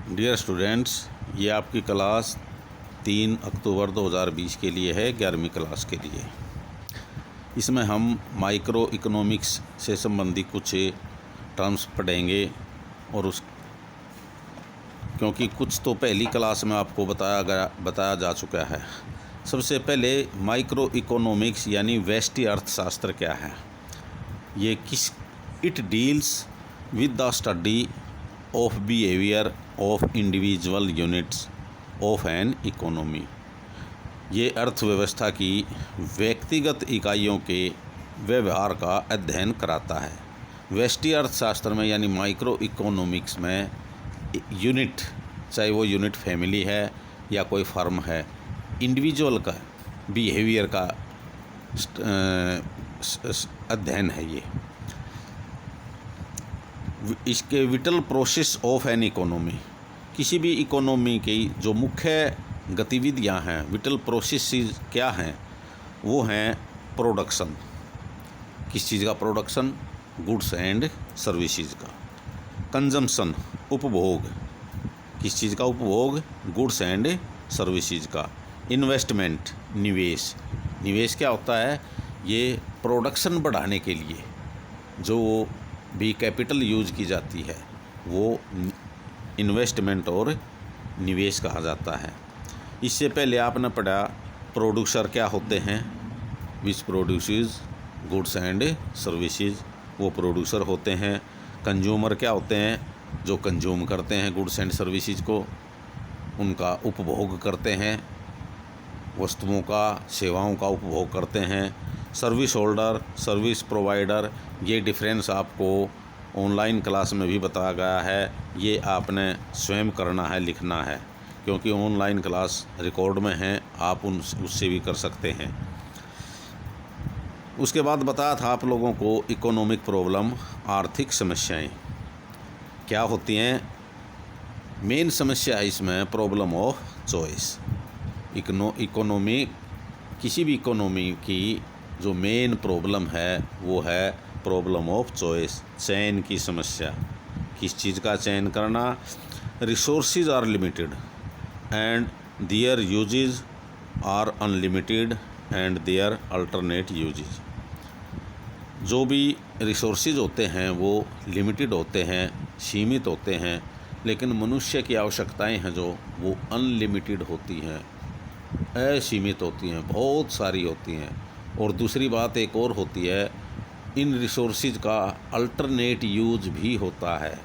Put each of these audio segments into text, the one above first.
Dear students, ये आपकी class 3 अक्टूबर 2020 के लिए है, 11वीं क्लास के लिए। इसमें हम माइक्रो इकोनॉमिक्स से संबंधित कुछ टर्म्स पढ़ेंगे और क्योंकि कुछ तो पहली क्लास में आपको बताया जा चुका है। सबसे पहले माइक्रो इकोनॉमिक्स यानी व्यष्टि अर्थशास्त्र क्या है। It deals with the study of behaviour of individual units of an economy. ये अर्थव्यवस्था की व्यक्तिगत इकाइयों के व्यवहार का अध्ययन कराता है। व्यष्टि अर्थशास्त्र में यानी माइक्रो इकोनॉमिक्स में यूनिट, चाहे वो यूनिट फैमिली है या कोई फर्म है, इंडिविजुअल का बिहेवियर का अध्ययन है। ये इसके whittle process of an economy, किसी भी इकोनॉमी की जो मुख्य गतिविधियां हैं, विटल प्रोसेस क्या हैं, वो हैं प्रोडक्शन। किस चीज़ का प्रोडक्शन? गुड्स एंड सर्विसेज का। कंजम्पशन, उपभोग। किस चीज़ का उपभोग? गुड्स एंड सर्विसेज का। इन्वेस्टमेंट, निवेश। निवेश क्या होता है? ये प्रोडक्शन बढ़ाने के लिए जो भी कैपिटल यूज की जाती है वो इन्वेस्टमेंट और निवेश कहा जाता है। इससे पहले आपने पढ़ा प्रोड्यूसर क्या होते हैं, which produces goods and services, वो प्रोड्यूसर होते हैं। कंज्यूमर क्या होते हैं? जो कंज्यूम करते हैं गुड्स एंड सर्विसेज को, उनका उपभोग करते हैं, वस्तुओं का, सेवाओं का उपभोग करते हैं। सर्विस होल्डर, सर्विस प्रोवाइडर, ये डिफरेंस आपको ऑनलाइन क्लास में भी बताया गया है। ये आपने स्वयं करना है, लिखना है, क्योंकि ऑनलाइन क्लास रिकॉर्ड में है, आप उससे भी कर सकते हैं। उसके बाद बताया था आप लोगों को इकोनॉमिक प्रॉब्लम, आर्थिक समस्याएं क्या होती हैं। मेन समस्या है इसमें प्रॉब्लम ऑफ चॉइस। इकोनॉमी, किसी भी इकोनॉमी की जो मेन प्रॉब्लम है वो है प्रॉब्लम ऑफ चॉइस, चयन की समस्या। किस चीज़ का चयन करना? Resources are limited and their uses are unlimited and their alternate uses. जो भी रिसोर्सेज होते हैं वो लिमिटेड होते हैं, सीमित होते हैं, लेकिन मनुष्य की आवश्यकताएं हैं जो वो अनलिमिटेड होती हैं, असीमित होती हैं, बहुत सारी होती हैं। और दूसरी बात एक और होती है, इन रिसोर्सेज का अल्टरनेट यूज भी होता है,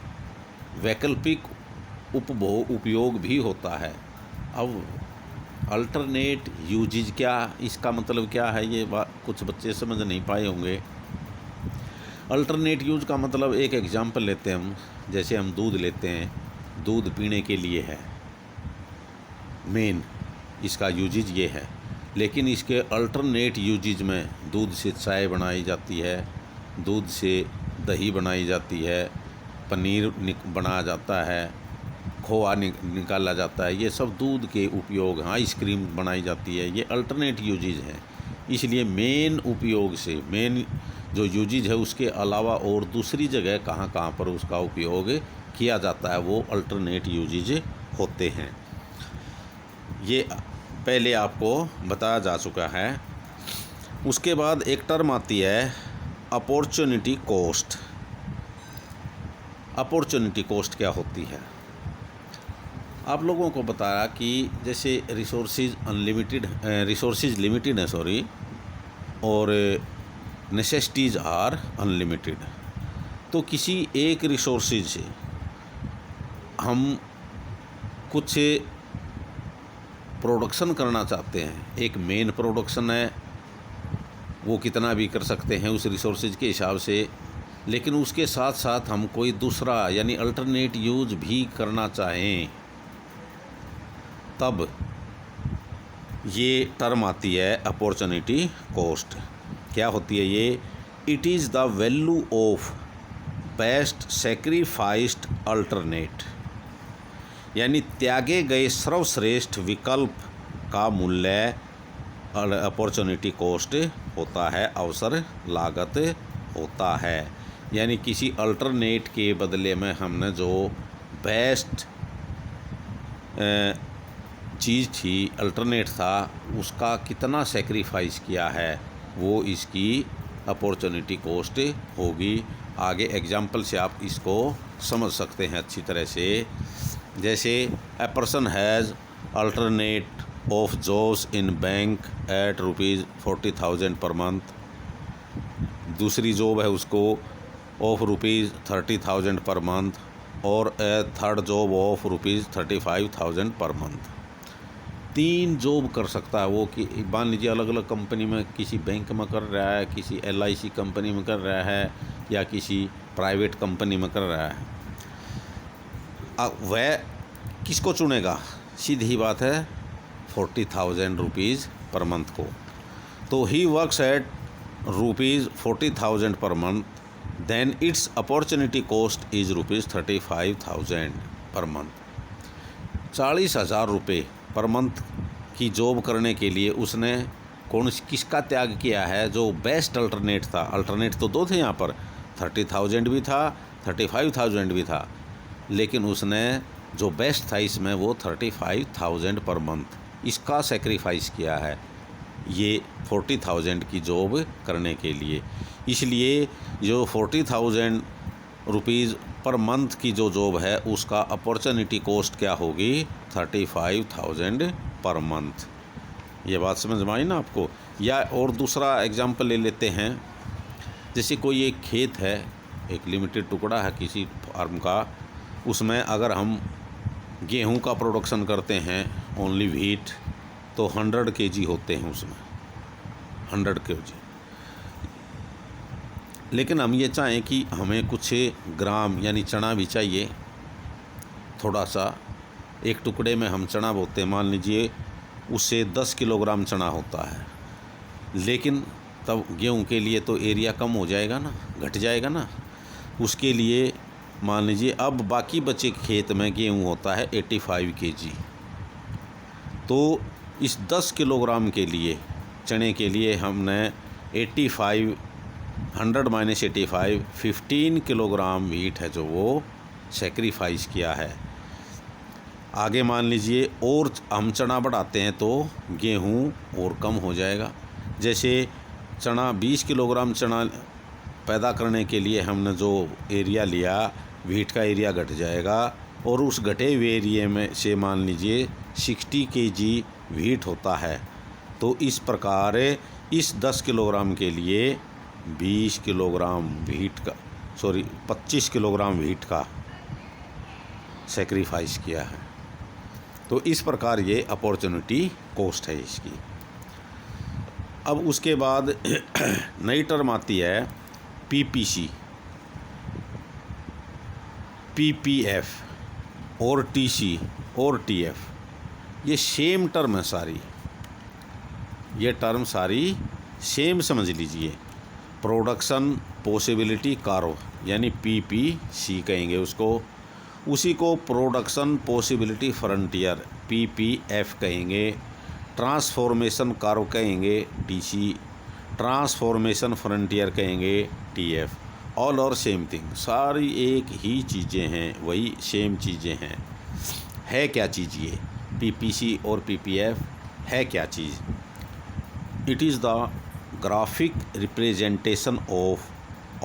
वैकल्पिक उपयोग भी होता है। अब अल्टरनेट यूजेज क्या, इसका मतलब क्या है, ये बात कुछ बच्चे समझ नहीं पाए होंगे। अल्टरनेट यूज का मतलब, एक एग्जांपल लेते हैं हम, जैसे हम दूध लेते हैं, दूध पीने के लिए है, मेन इसका यूजेज ये है, लेकिन इसके अल्टरनेट यूजेज में दूध से चाय बनाई जाती है, दूध से दही बनाई जाती है, पनीर बनाया जाता है, खोआ निकाला जाता है, ये सब दूध के उपयोग हैं। आइसक्रीम बनाई जाती है, ये अल्टरनेट यूजेज हैं। इसलिए मेन उपयोग से, मेन जो यूजेज है उसके अलावा और दूसरी जगह कहाँ कहाँ पर उसका उपयोग किया जाता है, वो अल्टरनेट यूजेज होते हैं। ये पहले आपको बताया जा चुका है। उसके बाद एक टर्म आती है अपॉर्चुनिटी कॉस्ट। अपॉर्चुनिटी कॉस्ट क्या होती है? आप लोगों को बताया कि जैसे रिसोर्सेज लिमिटेड है, और नेसेसिटीज़ आर अनलिमिटेड। तो किसी एक रिसोर्सेज से हम कुछ प्रोडक्शन करना चाहते हैं, एक मेन प्रोडक्शन है, वो कितना भी कर सकते हैं उस रिसोर्सेज के हिसाब से, लेकिन उसके साथ साथ हम कोई दूसरा यानी अल्टरनेट यूज भी करना चाहें, तब ये टर्म आती है अपॉर्चुनिटी कॉस्ट। क्या होती है ये? It is the value of best sacrificed alternate, यानी त्यागे गए सर्वश्रेष्ठ विकल्प का मूल्य अपॉर्चुनिटी कॉस्ट होता है, अवसर लागत होता है। यानी किसी अल्टरनेट के बदले में हमने जो बेस्ट चीज़ थी, अल्टरनेट था, उसका कितना सेक्रीफाइस किया है, वो इसकी अपॉर्चुनिटी कॉस्ट होगी। आगे एग्जाम्पल से आप इसको समझ सकते हैं अच्छी तरह से। जैसे a person has alternate of jobs in bank at ₹40,000 per month. दूसरी जॉब है उसको ऑफ ₹30,000 पर मंथ और ए third job of ₹35,000 per month. 3 job कर सकता है वो, कि मान लीजिए अलग अलग कंपनी में, किसी बैंक में कर रहा है, किसी LIC कंपनी में कर रहा है, या किसी प्राइवेट कंपनी में कर रहा है। वह किसको चुनेगा? सीधी बात है, ₹40,000 पर मंथ को। तो he works at ₹40,000 per month, then it's opportunity cost is ₹35,000 per month. 40,000 रुपये पर मंथ की जॉब करने के लिए उसने किसका त्याग किया है? जो बेस्ट अल्टरनेट था। अल्टरनेट तो 2 थे यहाँ पर, 30,000 भी था, 35,000 भी था, लेकिन उसने जो बेस्ट था इसमें वो 35,000 पर मंथ, इसका सेक्रीफाइस किया है ये 40,000 की जॉब करने के लिए। इसलिए जो 40,000 रुपीज़ पर मंथ की जो जॉब है उसका अपॉर्चुनिटी कॉस्ट क्या होगी? 35,000 पर मंथ। ये बात समझ में आई ना आपको? या और दूसरा एग्जांपल ले लेते हैं। जैसे कोई एक खेत है, एक लिमिटेड टुकड़ा है किसी फार्म का, उसमें अगर हम गेहूं का प्रोडक्शन करते हैं, ओनली व्हीट, तो 100 kg होते हैं उसमें, 100 kg। लेकिन हम ये चाहें कि हमें कुछ ग्राम यानी चना भी चाहिए थोड़ा सा। एक टुकड़े में हम चना बोते हैं, मान लीजिए उससे 10 किलोग्राम चना होता है, लेकिन तब गेहूं के लिए तो एरिया कम हो जाएगा ना, घट जाएगा ना। उसके लिए मान लीजिए अब बाकी बचे खेत में गेहूं होता है 85 kg। तो इस 10 किलोग्राम के लिए, चने के लिए हमने 85, 100 - 85, 15 किलोग्राम वीट है जो वो सेक्रीफाइस किया है। आगे मान लीजिए और हम चना बढ़ाते हैं तो गेहूं और कम हो जाएगा। जैसे चना 20 किलोग्राम चना पैदा करने के लिए हमने जो एरिया लिया, वीट का एरिया घट जाएगा, और उस घटे हुए एरिया में से मान लीजिए 60 kg वीट होता है। तो इस प्रकार इस 10 किलोग्राम के लिए 20 किलोग्राम वीट का 25 किलोग्राम वीट का सेक्रीफाइस किया है। तो इस प्रकार ये अपॉर्चुनिटी कॉस्ट है इसकी। अब उसके बाद नई टर्म आती है PPC, PPF और TC और TF। ये सेम टर्म है सारी, ये टर्म सारी सेम समझ लीजिए। प्रोडक्शन पॉसिबिलिटी कर्व यानी PPC कहेंगे उसको, उसी को प्रोडक्शन पॉसिबिलिटी फ्रंटियर PPF कहेंगे, ट्रांसफॉर्मेशन कर्व कहेंगे TC, ट्रांसफॉर्मेशन फ्रंटियर कहेंगे TF। ऑल और सेम थिंग, सारी एक ही चीज़ें हैं, वही सेम चीज़ें हैं। है क्या चीज़ ये PPC और PPF है क्या चीज़? It is the graphic representation of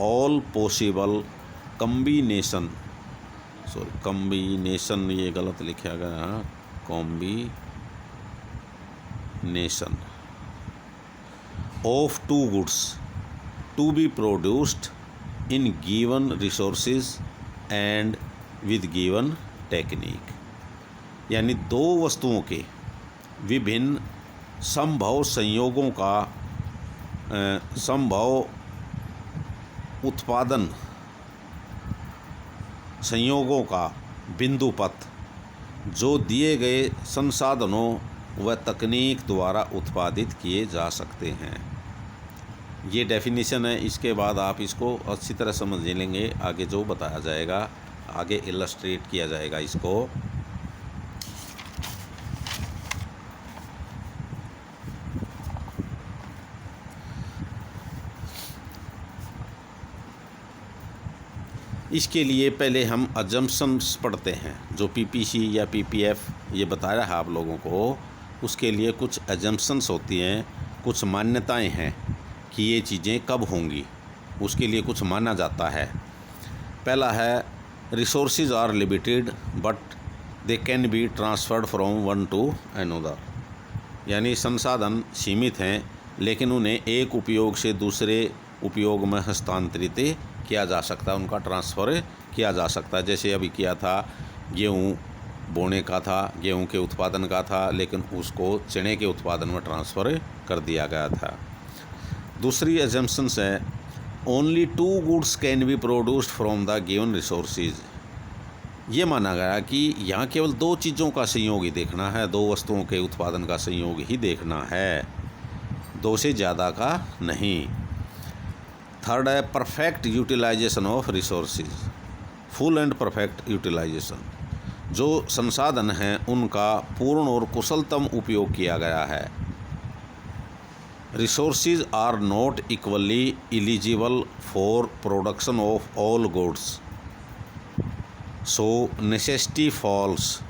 all possible combination, combination ये गलत लिखा गया, combination of two goods to be produced in given resources and with given technique. यानी दो वस्तुओं के विभिन्न संभव संयोगों का संभव उत्पादन संयोगों का बिंदुपथ जो दिए गए संसाधनों व तकनीक द्वारा उत्पादित किए जा सकते हैं। ये डेफिनेशन है। इसके बाद आप इसको अच्छी तरह समझ लेंगे, आगे जो बताया जाएगा, आगे इलस्ट्रेट किया जाएगा इसको। इसके लिए पहले हम अजम्पशंस पढ़ते हैं। जो पीपीसी या पीपीएफ ये बता रहा है आप लोगों को, उसके लिए कुछ अजम्पशंस होती हैं, कुछ मान्यताएं हैं कि ये चीज़ें कब होंगी, उसके लिए कुछ माना जाता है। पहला है resources are limited but they can be transferred from one to another, यानी संसाधन सीमित हैं लेकिन उन्हें एक उपयोग से दूसरे उपयोग में हस्तांतरित किया जा सकता है, उनका ट्रांसफ़र किया जा सकता है। जैसे अभी किया था, गेहूँ बोने का था, गेहूँ के उत्पादन का था, लेकिन उसको चने के उत्पादन में ट्रांसफ़र कर दिया गया था। दूसरी एजम्पशंस है only 2 goods can be produced from the given resources. ये माना गया कि यहाँ केवल 2 चीज़ों का संयोग ही देखना है, 2 वस्तुओं के उत्पादन का संयोग ही देखना है, 2 से ज़्यादा का नहीं। थर्ड है perfect utilization of resources, full and perfect utilization. जो संसाधन हैं उनका पूर्ण और कुशलतम उपयोग किया गया है। Resources are not equally eligible for production of all goods, so necessity falls.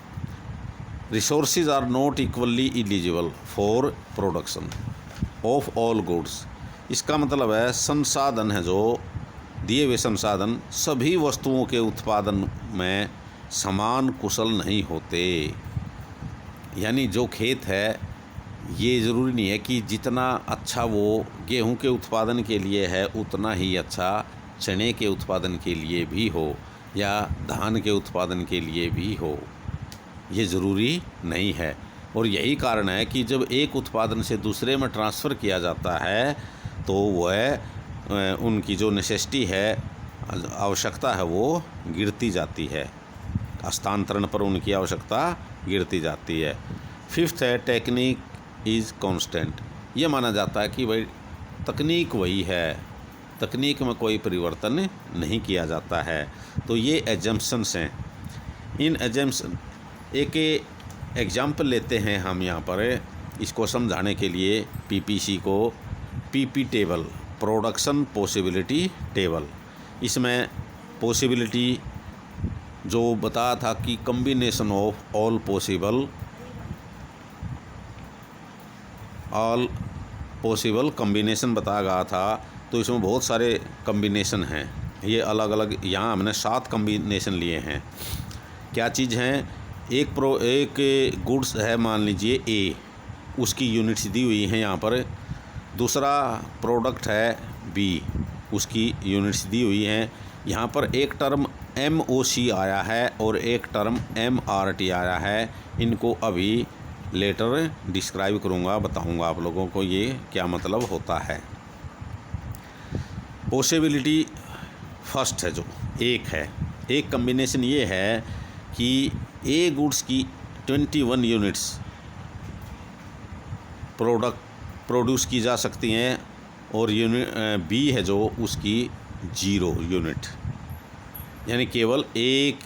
Resources are not equally eligible for production of all goods. इसका मतलब है संसाधन है, जो दिए हुए संसाधन सभी वस्तुओं के उत्पादन में समान कुशल नहीं होते। यानी जो खेत है, ये ज़रूरी नहीं है कि जितना अच्छा वो गेहूं के उत्पादन के लिए है उतना ही अच्छा चने के उत्पादन के लिए भी हो या धान के उत्पादन के लिए भी हो, ये ज़रूरी नहीं है। और यही कारण है कि जब एक उत्पादन से दूसरे में ट्रांसफ़र किया जाता है तो वह उनकी जो नेसेसिटी है, आवश्यकता है, वो गिरती जाती है, हस्तांतरण पर उनकी आवश्यकता गिरती जाती है। फिफ्थ है टेक्निक इज़ कांस्टेंट। ये माना जाता है कि भाई तकनीक वही है, तकनीक में कोई परिवर्तन नहीं किया जाता है। तो ये एजम्पशंस हैं। इन एजम्पशन एक एग्जाम्पल लेते हैं हम यहाँ पर इसको समझाने के लिए। पीपीसी को PP table, production possibility table, इसमें पॉसिबिलिटी जो बताया था कि combination of all possible combination बताया गया था। तो इसमें बहुत सारे कम्बिनेशन हैं, ये अलग अलग, यहाँ हमने 7 कम्बिनेशन लिए हैं। क्या चीज़ हैं? एक गुड्स है, मान लीजिए ए, उसकी यूनिट्स दी हुई हैं यहाँ पर। दूसरा प्रोडक्ट है बी, उसकी यूनिट्स दी हुई हैं। यहाँ पर एक टर्म MOC आया है और एक टर्म MRT आया है। इनको अभी लेटर डिस्क्राइब करूँगा, बताऊँगा आप लोगों को ये क्या मतलब होता है। पॉसिबिलिटी फर्स्ट है, जो एक है, एक कम्बिनेशन ये है कि ए गुड्स की 21 यूनिट्स प्रोड्यूस की जा सकती हैं और बी है जो उसकी 0 यूनिट, यानी केवल एक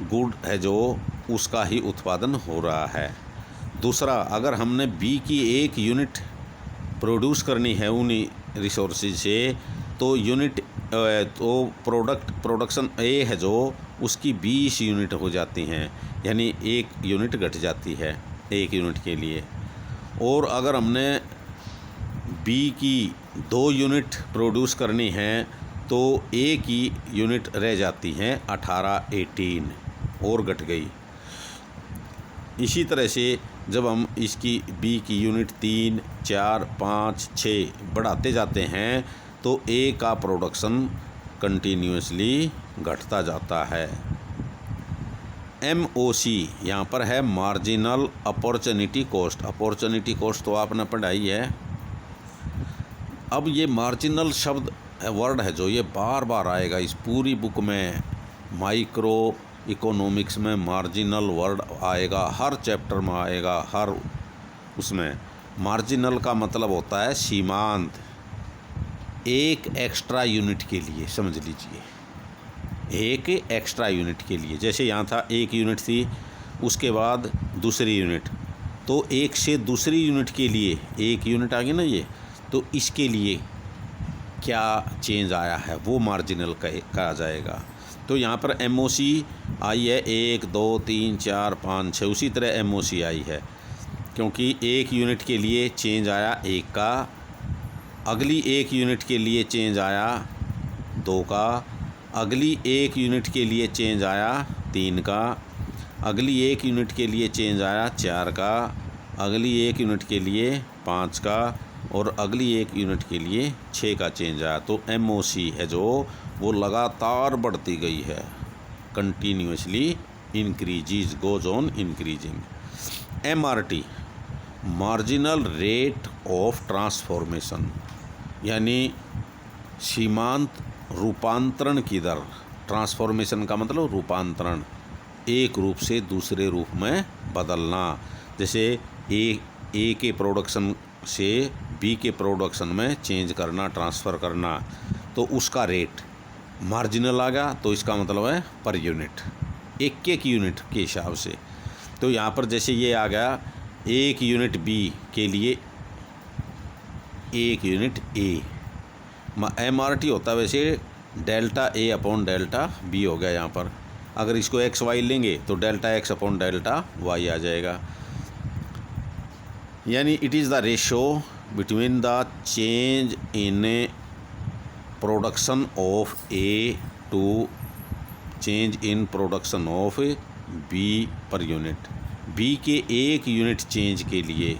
गुड है जो उसका ही उत्पादन हो रहा है। दूसरा, अगर हमने बी की 1 यूनिट प्रोड्यूस करनी है उन्हीं रिसोर्सेज से, तो प्रोडक्शन ए है जो उसकी 20 यूनिट हो जाती हैं, यानी 1 यूनिट घट जाती है 1 यूनिट के लिए। और अगर हमने बी की 2 यूनिट प्रोड्यूस करनी है तो ए की यूनिट रह जाती हैं 18 और घट गई। इसी तरह से जब हम इसकी बी की यूनिट 3, 4, 5, 6 बढ़ाते जाते हैं तो ए का प्रोडक्शन कंटिन्यूसली घटता जाता है। MOC यहाँ पर है marginal opportunity cost. Opportunity cost तो आपने पढ़ाई है। अब ये मार्जिनल शब्द वर्ड है जो ये बार बार आएगा इस पूरी बुक में। माइक्रो इकोनॉमिक्स में मार्जिनल वर्ड आएगा, हर चैप्टर में आएगा, हर उसमें। मार्जिनल का मतलब होता है सीमांत, एक एक्स्ट्रा यूनिट के लिए, समझ लीजिए, एक एक्स्ट्रा यूनिट के लिए। जैसे यहाँ था 1 यूनिट थी, उसके बाद दूसरी यूनिट, तो एक से दूसरी यूनिट के लिए 1 यूनिट आ गई ना ये, तो इसके लिए क्या चेंज आया है वो मार्जिनल कहा जाएगा। तो यहाँ पर MOC आई है 1 2 3 4 5 6, उसी तरह MOC आई है, क्योंकि एक यूनिट के लिए चेंज आया 1 का, अगली एक यूनिट के लिए चेंज आया 2 का, अगली एक यूनिट के लिए चेंज आया 3 का, अगली एक यूनिट के लिए चेंज आया 4 का, अगली एक यूनिट के लिए 5 का, और अगली एक यूनिट के लिए 6 का चेंज आया। तो MOC है जो वो लगातार बढ़ती गई है, continuously increases, goes on increasing. MRT marginal rate of transformation, यानी सीमांत रूपांतरण की दर। ट्रांसफॉर्मेशन का मतलब रूपांतरण, एक रूप से दूसरे रूप में बदलना। जैसे ए के प्रोडक्शन से बी के प्रोडक्शन में चेंज करना, ट्रांसफ़र करना, तो उसका रेट मार्जिनल आ गया, तो इसका मतलब है पर यूनिट, एक यूनिट के हिसाब से। तो यहाँ पर जैसे ये आ गया, एक यूनिट बी के लिए एक यूनिट ए, MRT होता है वैसे delta A upon delta B हो गया। यहाँ पर अगर इसको XY लेंगे तो delta X upon delta Y आ जाएगा, यानी it is the ratio between the change in production of A to change in production of B per unit. B के एक यूनिट चेंज के लिए,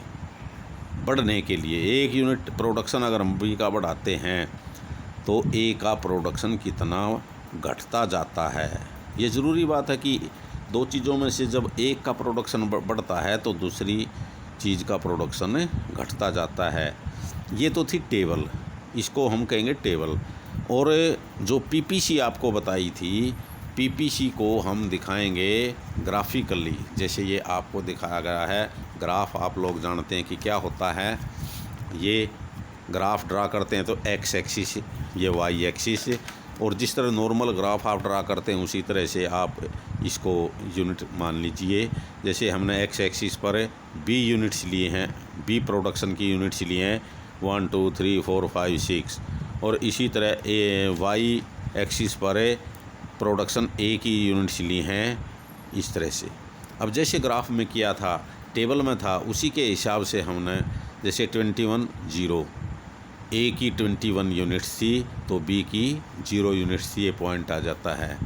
बढ़ने के लिए, एक यूनिट प्रोडक्शन अगर हम B का बढ़ाते हैं तो A का प्रोडक्शन कितना घटता जाता है। ये ज़रूरी बात है कि दो चीज़ों में से जब एक का प्रोडक्शन बढ़ता है तो दूसरी चीज़ का प्रोडक्शन घटता जाता है। ये तो थी टेबल, इसको हम कहेंगे टेबल। और जो PPC आपको बताई थी, PPC को हम दिखाएंगे ग्राफिकली, जैसे ये आपको दिखाया गया है। ग्राफ आप लोग जानते हैं कि क्या होता है। ये ग्राफ ड्रा करते हैं तो X एक्सिस, ये Y एक्सिस, और जिस तरह नॉर्मल ग्राफ आप ड्रा करते हैं उसी तरह से आप इसको यूनिट मान लीजिए। जैसे हमने X एक्सिस पर B यूनिट्स लिए हैं, B प्रोडक्शन की यूनिट्स लिए हैं 1 2 3 4 5 6, और इसी तरह Y एक्सिस पर प्रोडक्शन A की यूनिट्स लिए हैं, इस तरह से। अब जैसे ग्राफ में किया था, टेबल में था, उसी के हिसाब से हमने, जैसे 21 0, A की 21 यूनिट्स थी तो B की 0 यूनिट्स थी, ये पॉइंट आ जाता है।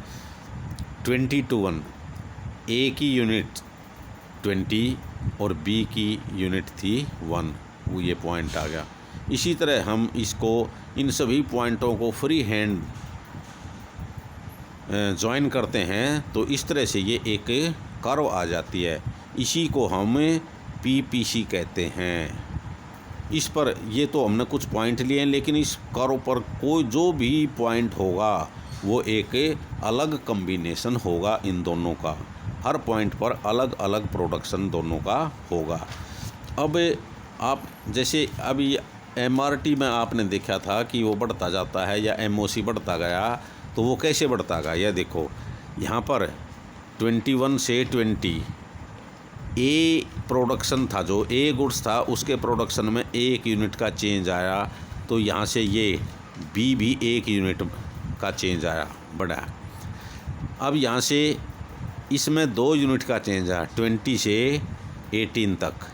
22 A की यूनिट 20 और B की यूनिट थी 1, वो ये पॉइंट आ गया। इसी तरह हम इसको, इन सभी पॉइंटों को फ्री हैंड ज्वाइन करते हैं तो इस तरह से ये एक कर्व आ जाती है। इसी को हम PPC कहते हैं। इस पर ये तो हमने कुछ पॉइंट लिए हैं, लेकिन इस कर्व पर कोई जो भी पॉइंट होगा वो एक अलग कम्बिनेशन होगा इन दोनों का। हर पॉइंट पर अलग अलग प्रोडक्शन दोनों का होगा। अब आप जैसे अभी MRT में आपने देखा था कि वो बढ़ता जाता है या MOC बढ़ता गया, तो वो कैसे बढ़ता गया, यह देखो यहाँ पर 21 से 20 A प्रोडक्शन था, जो A गुड्स था उसके प्रोडक्शन में एक यूनिट का चेंज आया, तो यहाँ से ये B भी एक यूनिट का चेंज आया, बढ़ा। अब यहाँ से इसमें 2 यूनिट का चेंज आया 20 से 18 तक,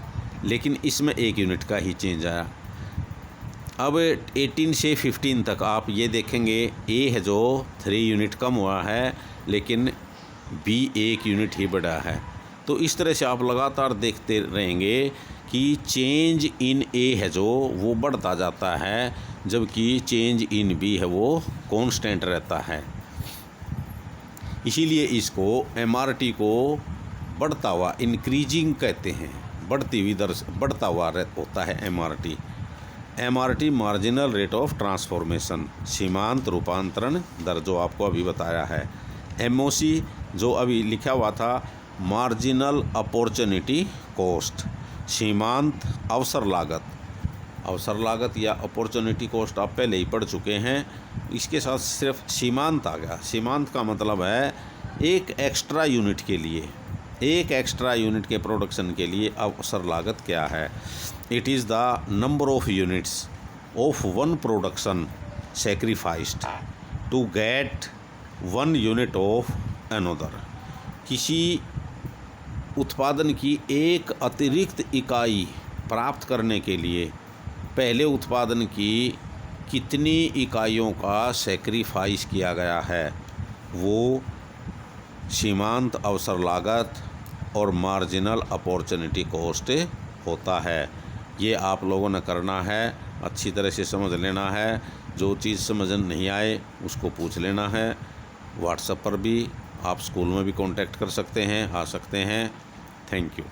लेकिन इसमें 1 यूनिट का ही चेंज आया। अब 18 से 15 तक आप ये देखेंगे A है जो 3 यूनिट कम हुआ है, लेकिन B 1 यूनिट ही बढ़ा है। तो इस तरह से आप लगातार देखते रहेंगे कि चेंज इन A है जो वो बढ़ता जाता है, जबकि चेंज इन B है वो कांस्टेंट रहता है। इसीलिए इसको MRT को बढ़ता हुआ, इंक्रीजिंग कहते हैं, बढ़ती हुई दर से बढ़ता हुआ होता है MRT। MRT marginal rate of transformation, सीमांत रूपांतरण दर, जो आपको अभी बताया है। MOC जो अभी लिखा हुआ था, मार्जिनल अपॉर्चुनिटी कॉस्ट, सीमांत अवसर लागत। अवसर लागत या अपॉर्चुनिटी कॉस्ट आप पहले ही पढ़ चुके हैं। इसके साथ सिर्फ सीमांत आ गया। सीमांत का मतलब है एक एक्स्ट्रा यूनिट के लिए, एक एक्स्ट्रा यूनिट के प्रोडक्शन के लिए अवसर लागत क्या है। It is the number of units of one production sacrificed to get 1 unit of another. किसी उत्पादन की एक अतिरिक्त इकाई प्राप्त करने के लिए पहले उत्पादन की कितनी इकाइयों का सेक्रीफाइस किया गया है, वो सीमांत अवसर लागत और मार्जिनल अपॉर्चुनिटी कॉस्ट होता है। ये आप लोगों ने करना है, अच्छी तरह से समझ लेना है। जो चीज़ समझ नहीं आए उसको पूछ लेना है। व्हाट्सएप पर भी आप स्कूल में भी कांटेक्ट कर सकते हैं, आ सकते हैं। Thank you.